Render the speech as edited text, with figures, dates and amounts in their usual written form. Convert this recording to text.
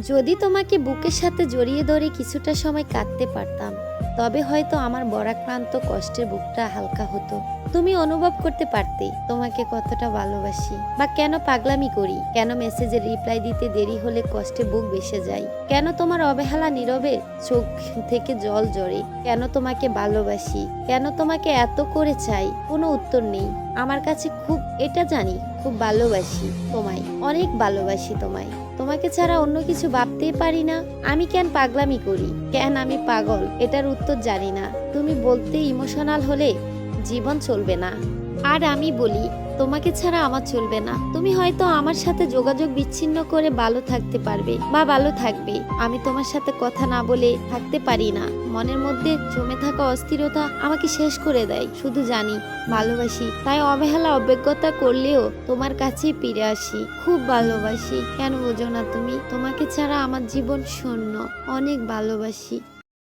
যদি তোমাকে বুকের সাথে জড়িয়ে ধরে কিছুটা সময় কাটতে পারতাম, তবে হয়তো আমার বরাক্রান্ত কষ্টের বুকটা হালকা হতো। তুমি অনুভব করতে পারতে তোমাকে কতটা ভালোবাসি, বা কেন পাগলামি করি, কেন মেসেজের রিপ্লাই দিতে দেরি হলে কষ্টে বুক ভেসে যায়, কেন তোমার অবহেলা নীরবে চোখ থেকে জল ঝরে, কেন তোমাকে ভালোবাসি, কেন তোমাকে এত করে চাই। কোনো উত্তর নেই আমার কাছে। খুব এটা জানি, খুব ভালোবাসি তোমায়, অনেক ভালোবাসি তোমায়। তোমাকে ছাড়া অন্য কিছু ভাবতেই পারি না। আমি কেন পাগলামি করি, কেন আমি পাগল, এটার উত্তর জানি না। তুমি বলতে ইমোশনাল হলে জীবন চলবে না। আর আমি বলি তোমাকে ছাড়া আমার চলবে না। তুমি হয়তো আমার সাথে যোগাযোগ বিচ্ছিন্ন করে ভালো থাকতে পারবে বা ভালো থাকবে, আমি তোমার সাথে কথা না বলে থাকতে পারি না। মনের মধ্যে জমে থাকা অস্থিরতা আমাকে শেষ করে দেয়। শুধু জানি ভালোবাসি, তাই অবহেলা অভিজ্ঞতা করলেও তোমার কাছেই ফিরে আসি। খুব ভালোবাসি, কেন বোঝো না তুমি? তোমাকে ছাড়া আমার জীবন শূন্য। অনেক ভালোবাসি।